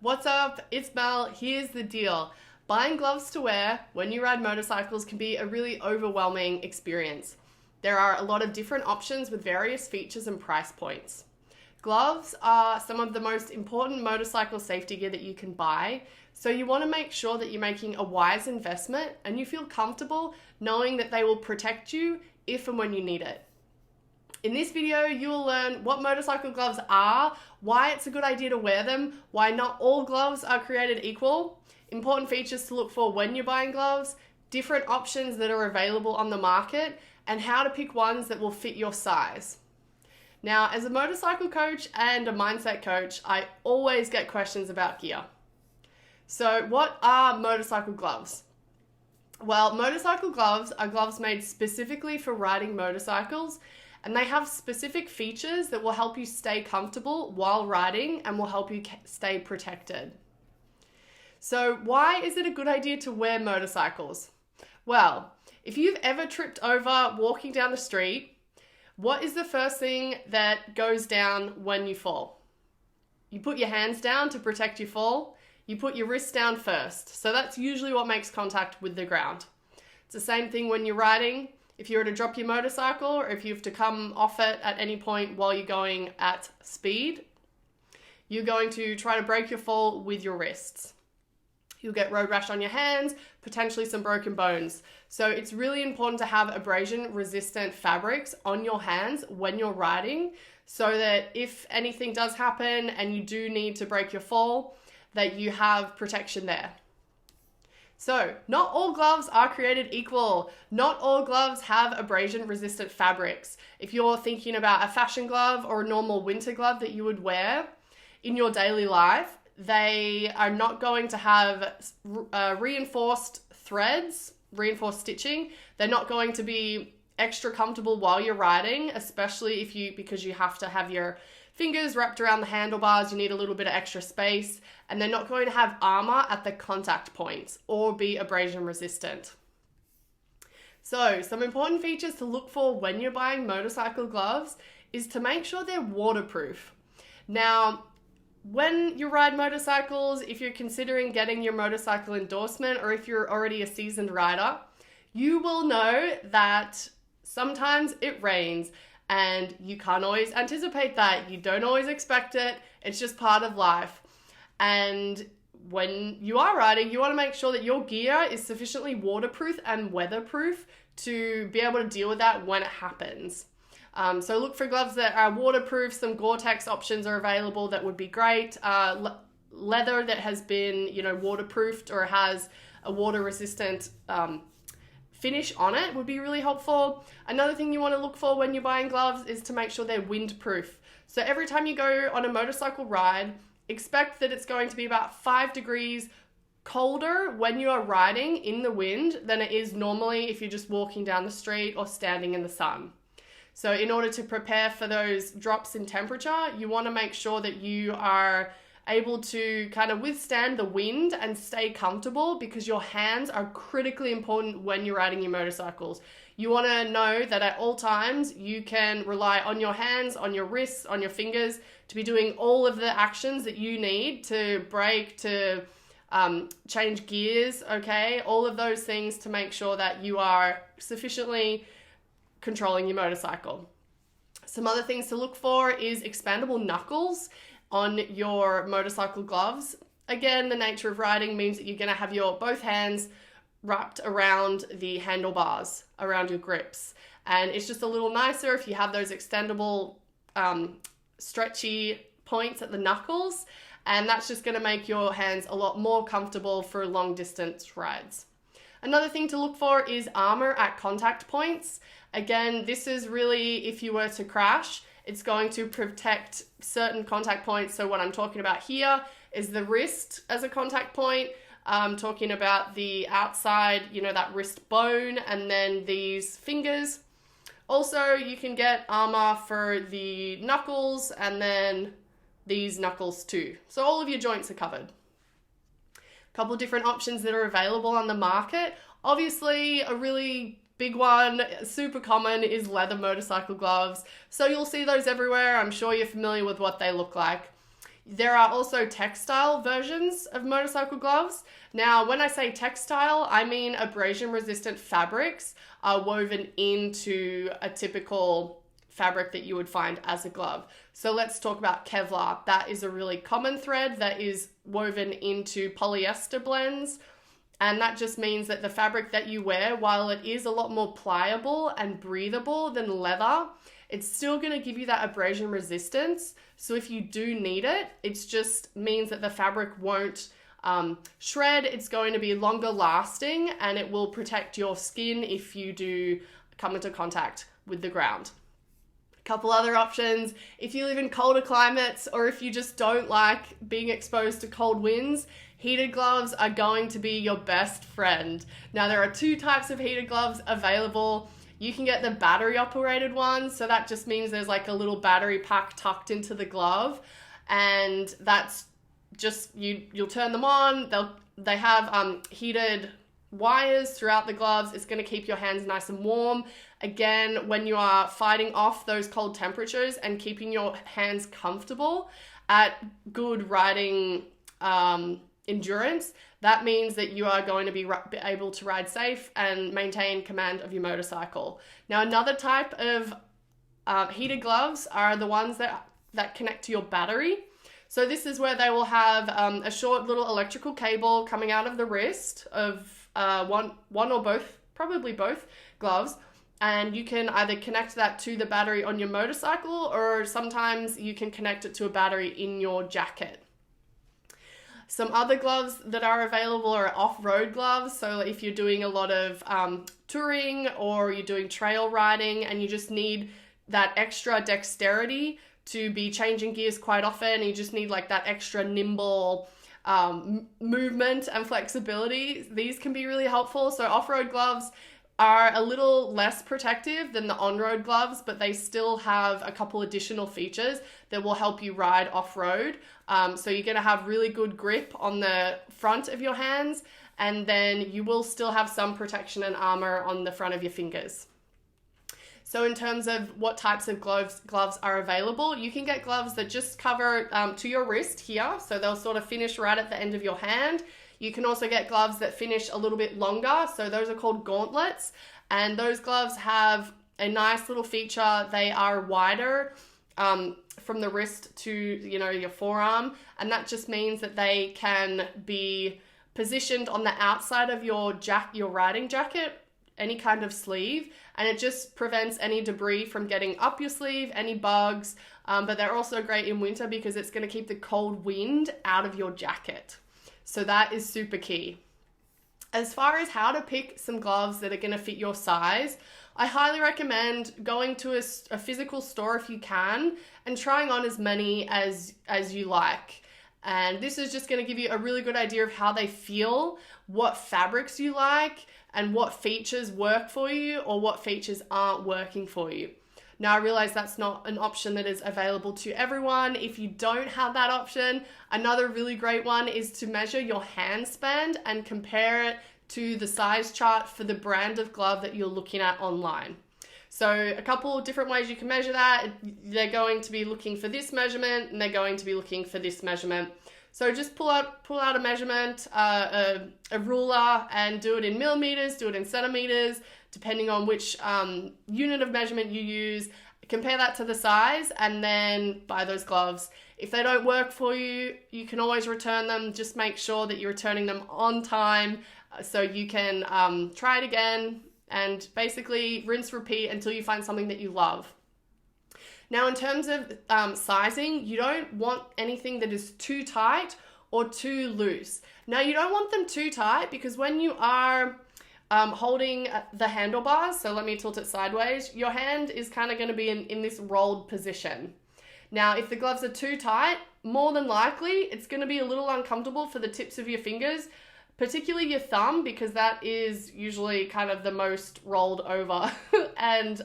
What's up? It's Mel. Here's the deal. Buying gloves to wear when you ride motorcycles can be a really overwhelming experience. There are a lot of different options with various features and price points. Gloves are some of the most important motorcycle safety gear that you can buy, so you want to make sure that you're making a wise investment and you feel comfortable knowing that they will protect you if and when you need it. In this video, you will learn what motorcycle gloves are, why it's a good idea to wear them, why not all gloves are created equal, important features to look for when you're buying gloves, different options that are available on the market, and how to pick ones that will fit your size. Now, as a motorcycle coach and a mindset coach, I always get questions about gear. So, what are motorcycle gloves? Well, motorcycle gloves are gloves made specifically for riding motorcycles, and they have specific features that will help you stay comfortable while riding and will help you stay protected. So why is it a good idea to wear motorcycles? Well, if you've ever tripped over walking down the street, what is the first thing that goes down when you fall? You put your hands down to protect your fall. You put your wrists down first. So that's usually what makes contact with the ground. It's the same thing when you're riding. If you were to drop your motorcycle or if you have to come off it at any point while you're going at speed, you're going to try to break your fall with your wrists. You'll get road rash on your hands, potentially some broken bones. So it's really important to have abrasion resistant fabrics on your hands when you're riding so that if anything does happen and you do need to break your fall, that you have protection there. So, not all gloves are created equal. Not all gloves have abrasion-resistant fabrics. If you're thinking about a fashion glove or a normal winter glove that you would wear in your daily life, they are not going to have reinforced threads, reinforced stitching. They're not going to be extra comfortable while you're riding, especially because you have to have your fingers wrapped around the handlebars, you need a little bit of extra space, and they're not going to have armor at the contact points or be abrasion resistant. So, some important features to look for when you're buying motorcycle gloves is to make sure they're waterproof. Now, when you ride motorcycles, if you're considering getting your motorcycle endorsement or if you're already a seasoned rider, you will know that sometimes it rains. And you can't always anticipate that. You don't always expect it. It's just part of life. And when you are riding, you want to make sure that your gear is sufficiently waterproof and weatherproof to be able to deal with that when it happens. So look for gloves that are waterproof. Some Gore-Tex options are available that would be great. Leather that has been, waterproofed or has a water-resistant finish on it would be really helpful. Another thing you want to look for when you're buying gloves is to make sure they're windproof. So every time you go on a motorcycle ride, expect that it's going to be about 5 degrees colder when you are riding in the wind than it is normally if you're just walking down the street or standing in the sun. So in order to prepare for those drops in temperature, you want to make sure that you are able to kind of withstand the wind and stay comfortable because your hands are critically important when you're riding your motorcycles. You want to know that at all times you can rely on your hands, on your wrists, on your fingers to be doing all of the actions that you need to brake, to change gears, okay? All of those things to make sure that you are sufficiently controlling your motorcycle. Some other things to look for is expandable knuckles on your motorcycle gloves. Again, the nature of riding means that you're going to have your both hands wrapped around the handlebars, around your grips. And it's just a little nicer if you have those extendable, stretchy points at the knuckles. And that's just going to make your hands a lot more comfortable for long distance rides. Another thing to look for is armor at contact points. Again, this is really if you were to crash, it's going to protect certain contact points. So what I'm talking about here is the wrist as a contact point. I'm talking about the outside, that wrist bone, and then these fingers. Also, you can get armor for the knuckles and then these knuckles too. So all of your joints are covered. A couple of different options that are available on the market. Obviously, a really big one, super common, is leather motorcycle gloves. So you'll see those everywhere. I'm sure you're familiar with what they look like. There are also textile versions of motorcycle gloves. Now, when I say textile, I mean abrasion resistant fabrics are woven into a typical fabric that you would find as a glove. So let's talk about Kevlar. That is a really common thread that is woven into polyester blends. And that just means that the fabric that you wear, while it is a lot more pliable and breathable than leather, it's still going to give you that abrasion resistance. So if you do need it, it just means that the fabric won't shred. It's going to be longer lasting, and it will protect your skin if you do come into contact with the ground. A couple other options: if you live in colder climates, or if you just don't like being exposed to cold winds, heated gloves are going to be your best friend. Now, there are 2 types of heated gloves available. You can get the battery operated ones. So that just means there's like a little battery pack tucked into the glove. And that's just, you'll turn them on. They have heated wires throughout the gloves. It's going to keep your hands nice and warm. Again, when you are fighting off those cold temperatures and keeping your hands comfortable at good riding endurance, that means that you are going to be able to ride safe and maintain command of your motorcycle. Now, another type of heated gloves are the ones that connect to your battery. So this is where they will have a short little electrical cable coming out of the wrist of one or both, probably both gloves. And you can either connect that to the battery on your motorcycle, or sometimes you can connect it to a battery in your jacket. Some other gloves that are available are off-road gloves. So if you're doing a lot of touring, or you're doing trail riding and you just need that extra dexterity to be changing gears quite often, you just need like that extra nimble movement and flexibility, these can be really helpful. So off-road gloves are a little less protective than the on-road gloves, but they still have a couple additional features that will help you ride off-road. So you're going to have really good grip on the front of your hands, and then you will still have some protection and armor on the front of your fingers. So in terms of what types of gloves are available, you can get gloves that just cover to your wrist here. So they'll sort of finish right at the end of your hand. You can also get gloves that finish a little bit longer. So those are called gauntlets. And those gloves have a nice little feature. They are wider from the wrist to, your forearm. And that just means that they can be positioned on the outside of your riding jacket, any kind of sleeve. And it just prevents any debris from getting up your sleeve, any bugs. But they're also great in winter because it's going to keep the cold wind out of your jacket. So that is super key. As far as how to pick some gloves that are going to fit your size, I highly recommend going to a physical store if you can and trying on as many as you like. And this is just going to give you a really good idea of how they feel, what fabrics you like, and what features work for you or what features aren't working for you. Now, I realize that's not an option that is available to everyone. If you don't have that option, another really great one is to measure your hand span and compare it to the size chart for the brand of glove that you're looking at online. So a couple of different ways you can measure that. They're going to be looking for this measurement and they're going to be looking for this measurement. So just pull out a measurement, a ruler, and do it in millimeters, do it in centimeters, depending on which unit of measurement you use. Compare that to the size and then buy those gloves. If they don't work for you, you can always return them. Just make sure that you're returning them on time so you can try it again and basically rinse, repeat until you find something that you love. Now, in terms of sizing, you don't want anything that is too tight or too loose. Now, you don't want them too tight because when you are holding the handlebars, so let me tilt it sideways, your hand is kind of going to be in this rolled position. Now, if the gloves are too tight, more than likely, it's going to be a little uncomfortable for the tips of your fingers, particularly your thumb, because that is usually kind of the most rolled over. And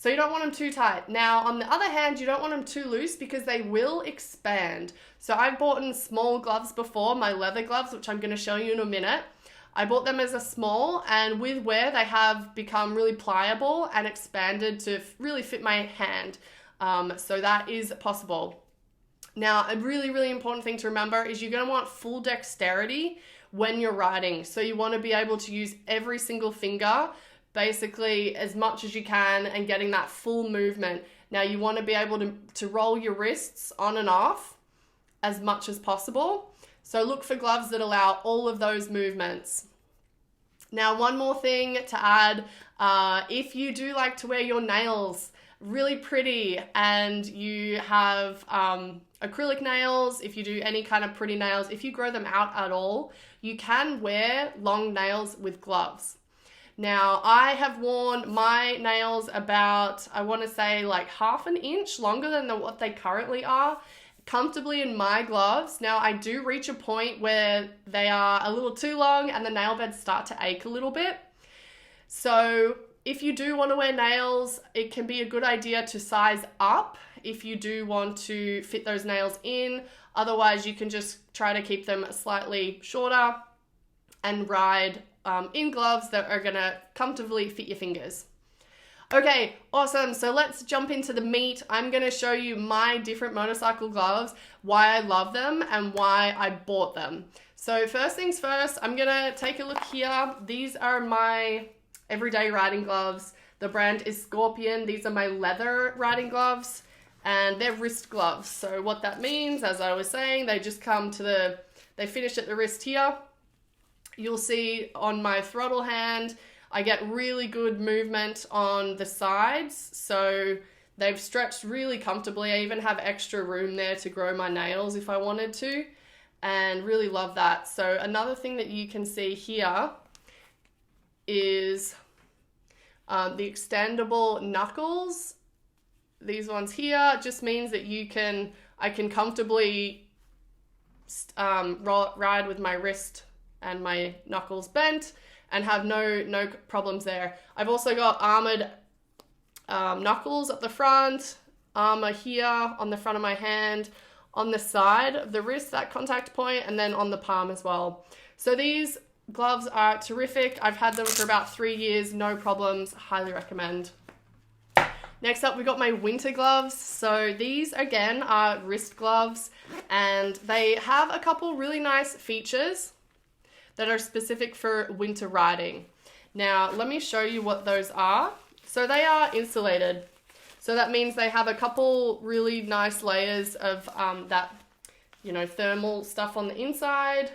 so you don't want them too tight. Now, on the other hand, you don't want them too loose because they will expand. So I've bought in small gloves before, my leather gloves, which I'm going to show you in a minute. I bought them as a small, and with wear, they have become really pliable and expanded to really fit my hand. So that is possible. Now, a really, really important thing to remember is you're going to want full dexterity when you're riding. So you want to be able to use every single finger, basically as much as you can, and getting that full movement. Now you want to be able to roll your wrists on and off as much as possible. So look for gloves that allow all of those movements. Now, one more thing to add, if you do like to wear your nails really pretty and you have acrylic nails, if you do any kind of pretty nails, if you grow them out at all, you can wear long nails with gloves. Now, I have worn my nails about, I want to say like half an inch longer than what they currently are, comfortably in my gloves. Now, I do reach a point where they are a little too long and the nail beds start to ache a little bit. So if you do want to wear nails, it can be a good idea to size up if you do want to fit those nails in. Otherwise, you can just try to keep them slightly shorter and ride in gloves that are going to comfortably fit your fingers. Okay, awesome. So let's jump into the meat. I'm going to show you my different motorcycle gloves, why I love them, and why I bought them. So first things first, I'm going to take a look here. These are my everyday riding gloves. The brand is Scorpion. These are my leather riding gloves, and they're wrist gloves. So what that means, as I was saying, they just come to they finish at the wrist here. You'll see on my throttle hand, I get really good movement on the sides, so they've stretched really comfortably. I even have extra room there to grow my nails if I wanted to, and really love that. So another thing that you can see here is the extendable knuckles. These ones here just means that I can comfortably ride with my wrist and my knuckles bent and have no problems there. I've also got armored knuckles at the front, armor here on the front of my hand, on the side of the wrist, that contact point, and then on the palm as well. So these gloves are terrific. I've had them for about 3 years, no problems, highly recommend. Next up, we got my winter gloves. So these again are wrist gloves, and they have a couple really nice features that are specific for winter riding. Now, let me show you what those are. So they are insulated. So that means they have a couple really nice layers of that, thermal stuff on the inside.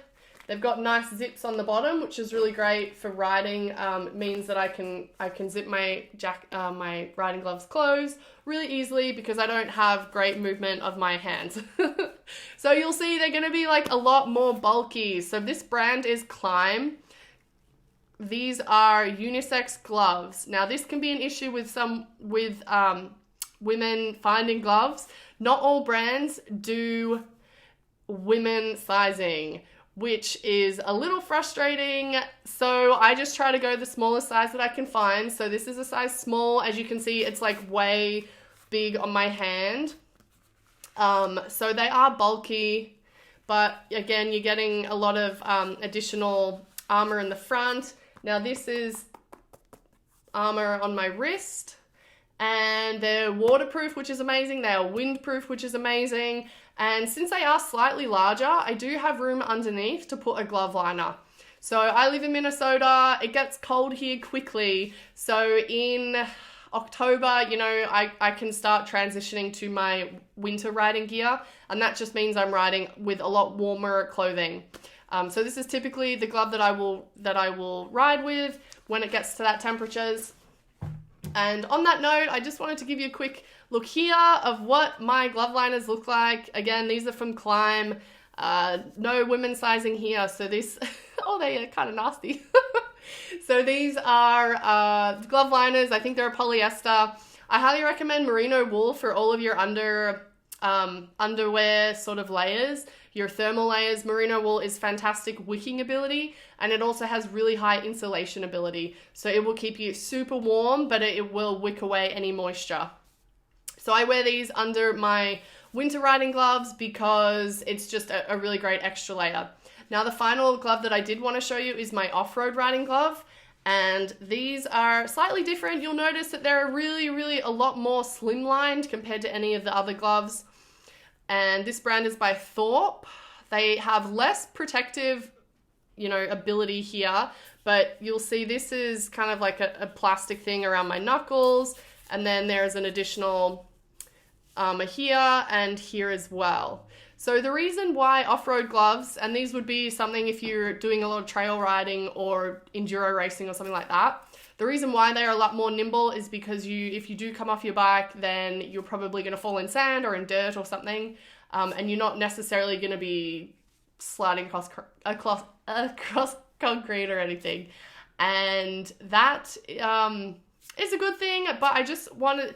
They've got nice zips on the bottom, which is really great for riding. It means that I can zip my my riding gloves closed really easily because I don't have great movement of my hands. So you'll see they're going to be like a lot more bulky. So this brand is Climb. These are unisex gloves. Now this can be an issue with women finding gloves. Not all brands do women sizing, which is a little frustrating. So I just try to go the smallest size that I can find. So this is a size small. As you can see, it's like way big on my hand. So they are bulky, but again, you're getting a lot of additional armor in the front. Now this is armor on my wrist, and they're waterproof, which is amazing. They are windproof, which is amazing. And since they are slightly larger, I do have room underneath to put a glove liner. So I live in Minnesota. It gets cold here quickly. So in October, I can start transitioning to my winter riding gear. And that just means I'm riding with a lot warmer clothing. So this is typically the glove that I will ride with when it gets to that temperatures. And on that note, I just wanted to give you a quick look here of what my glove liners look like. Again, these are from Climb. No women sizing here. So this, oh, they are kind of nasty. So these are glove liners. I think they're a polyester. I highly recommend merino wool for all of your underwear sort of layers, your thermal layers. Merino wool is fantastic wicking ability, and it also has really high insulation ability. So it will keep you super warm, but it will wick away any moisture. So I wear these under my winter riding gloves because it's just a really great extra layer. Now the final glove that I did want to show you is my off-road riding glove. And these are slightly different. You'll notice that they're really, really a lot more slimlined compared to any of the other gloves. And this brand is by Thorpe. They have less protective, ability here, but you'll see this is kind of like a plastic thing around my knuckles. And then there's an additional here and here as well. So the reason why off-road gloves, and these would be something if you're doing a lot of trail riding or enduro racing or something like that, the reason why they are a lot more nimble is because if you do come off your bike, then you're probably going to fall in sand or in dirt or something, and you're not necessarily going to be sliding across concrete or anything. And that is a good thing, but I just want to,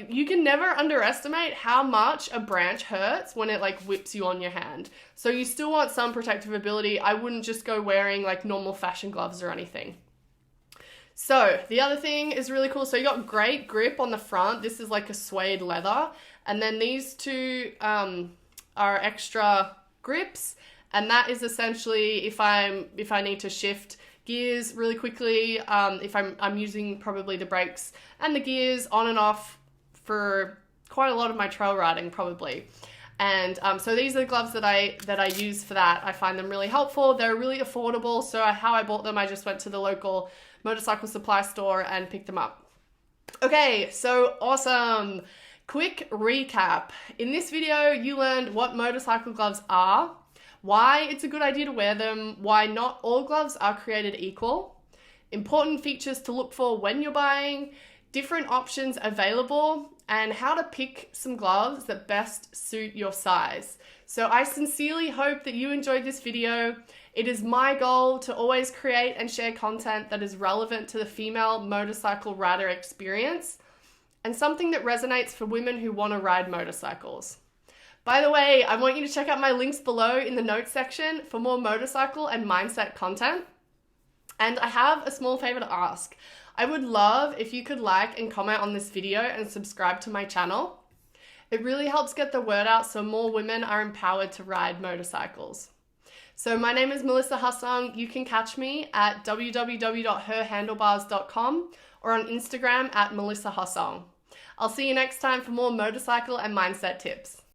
you can never underestimate how much a branch hurts when it whips you on your hand. So you still want some protective ability. I wouldn't just go wearing normal fashion gloves or anything. So the other thing is really cool. So you got great grip on the front. This is like a suede leather. And then these two are extra grips. And that is essentially if I need to shift gears really quickly, if I'm using probably the brakes and the gears on and off for quite a lot of my trail riding probably. And so these are the gloves that I use for that. I find them really helpful. They're really affordable. So how I bought them, I just went to the local motorcycle supply store and picked them up. Okay, so awesome. Quick recap. In this video, you learned what motorcycle gloves are, why it's a good idea to wear them, why not all gloves are created equal, important features to look for when you're buying, different options available, and how to pick some gloves that best suit your size. So I sincerely hope that you enjoyed this video. It is my goal to always create and share content that is relevant to the female motorcycle rider experience and something that resonates for women who want to ride motorcycles. By the way, I want you to check out my links below in the notes section for more motorcycle and mindset content. And I have a small favor to ask. I would love if you could like and comment on this video and subscribe to my channel. It really helps get the word out so more women are empowered to ride motorcycles. So my name is Melissa Hussong. You can catch me at www.herhandlebars.com or on Instagram at Melissa Hussong. I'll see you next time for more motorcycle and mindset tips.